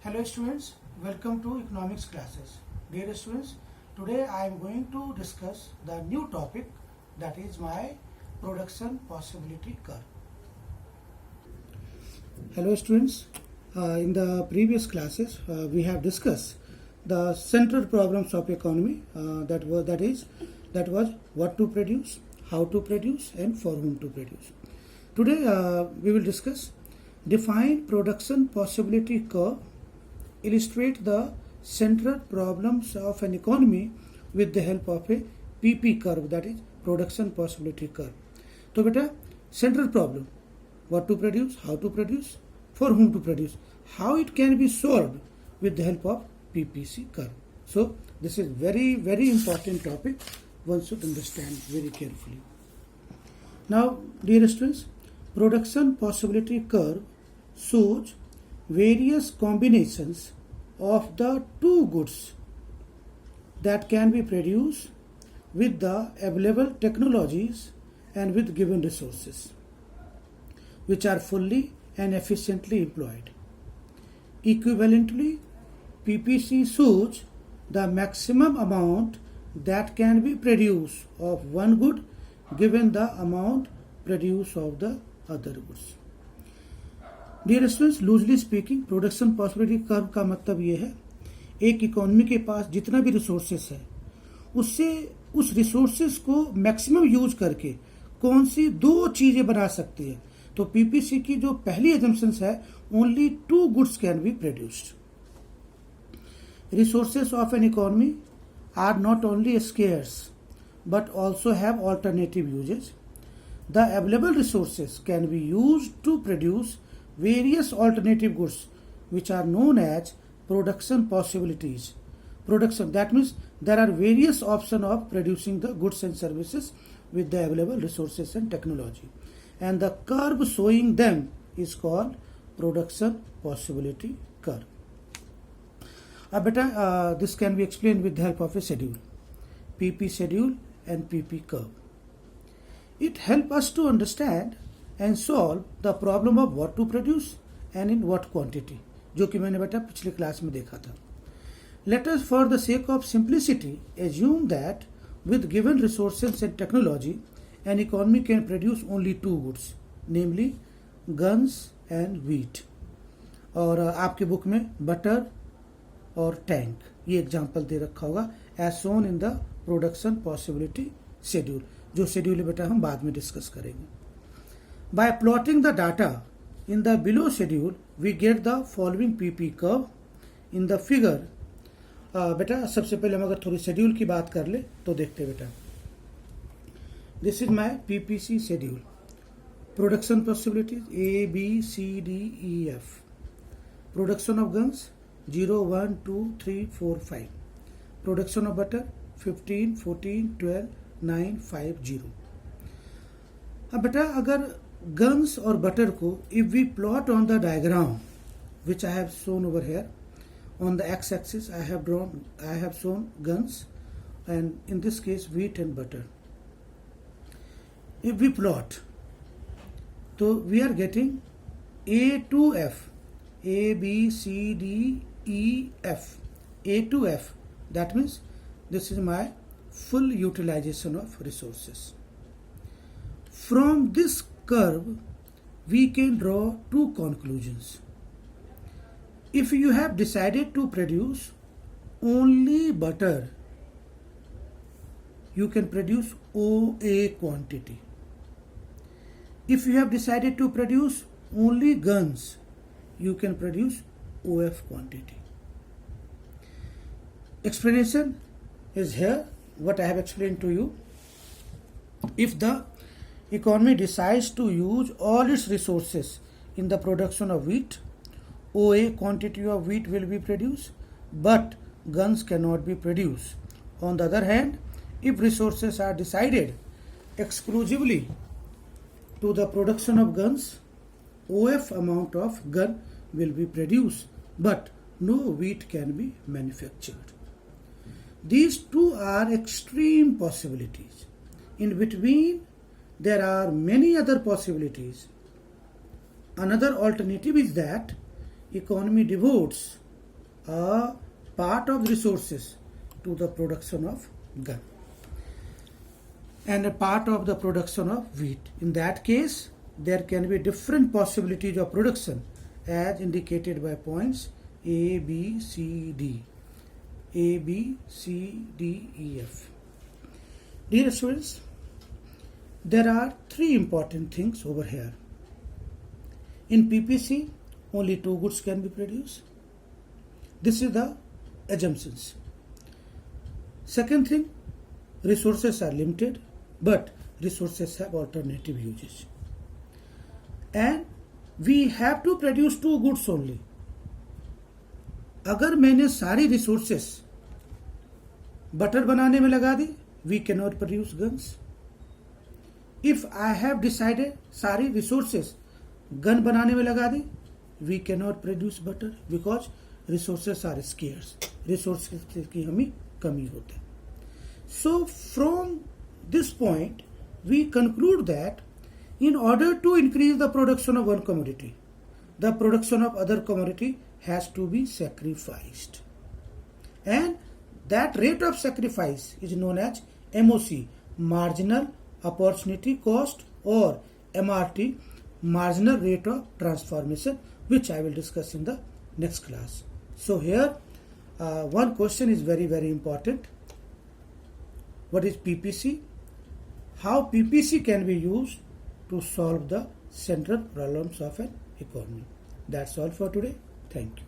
Hello students, welcome to economics classes. Dear students, today I am going to discuss the new topic, that is my production possibility curve. Hello students, in the previous classes we have discussed the central problems of economy, that was what to produce, how to produce and for whom to produce. Today we will discuss define production possibility curve, illustrate the central problems of an economy with the help of a PP curve, that is production possibility curve. तो बेटा central problem, what to produce, how to produce, for whom to produce, how it can be solved with the help of PPC curve. So this is very important topic, one should understand very carefully. Now dear students, production possibility curve shows various combinations of the two goods that can be produced with the available technologies and with given resources, which are fully and efficiently employed. Equivalently, PPC shows the maximum amount that can be produced of one good given the amount produced of the other goods. Dear students, loosely speaking production possibility curve का मतलब ये है, एक economy के पास जितना भी resources है उससे उस रिसोर्सेस को मैक्सिमम यूज करके कौन सी दो चीजें बना सकती है. तो पीपीसी की जो पहली एजम्पशंस है, only two goods can be produced. Resources of an economy are not only scarce but also have alternative uses. The available resources can be used to produce various alternative goods which are known as production possibilities. Production, that means there are various options of producing the goods and services with the available resources and technology, and the curve showing them is called production possibility curve. This can be explained with the help of a schedule, PP schedule and PP curve. It helps us to understand and solve the problem of what to produce and in what quantity, जो कि मैंने बेटा पिछले class में देखा था. Let us, for the sake of simplicity, assume that with given resources and technology, an economy can produce only two goods, namely guns and wheat. और आपके बुक में बटर और टैंक ये एग्जाम्पल दे रखा होगा as shown in the production possibility schedule. जो schedule है बेटा हम बाद में डिस्कस करेंगे. By plotting the data in the below schedule, we get the following PP curve. In the figure, बेटा सबसे पहले हम अगर थोड़ी शेड्यूल की बात कर ले तो देखते बेटा. This is my PPC schedule. Production possibilities A, B, C, D, E, F. Production of guns 0, 1, 2, 3, 4, 5. Production of butter 15, 14, 12, 9, 5, 0. अब बेटा अगर guns or butter को if we plot on the diagram which I have shown over here, on the x-axis I have shown guns and in this case wheat and butter. If we plot, so we are getting A to F, A, B, C, D, E, F, A to F. That means this is my full utilization of resources. From this curve we can draw two conclusions. If you have decided to produce only butter, you can produce OA quantity. If you have decided to produce only guns, you can produce OF quantity. Explanation is here, what I have explained to you. If the economy decides to use all its resources in the production of wheat, OA quantity of wheat will be produced, but guns cannot be produced. On the other hand, if resources are decided exclusively to the production of guns, OF amount of gun will be produced, but no wheat can be manufactured. These two are extreme possibilities. In between, there are many other possibilities. Another alternative is that economy devotes a part of resources to the production of gun and a part of the production of wheat. In that case, there can be different possibilities of production as indicated by points A, B, C, D. A, B, C, D, E, F. Dear students, there are three important things over here. In PPC, only 2 goods can be produced. This is the assumptions. Second thing, resources are limited, but resources have alternative uses. And we have to produce 2 goods only. अगर मैंने सारी resources butter बनाने में लगा दी, we cannot produce guns. If I have decided सारी resources gun बनाने में लगा दी, we cannot produce butter because resources are scarce. Resources की हमें कमी होती है. So from this point, we conclude that in order to increase the production of one commodity, the production of other commodity has to be sacrificed. And that rate of sacrifice is known as MOC, marginal opportunity cost, or MRT, marginal rate of transformation, which I will discuss in the next class. So here one question is very, very important. What is PPC? How PPC can be used to solve the central problems of an economy. That's all for today. Thank you.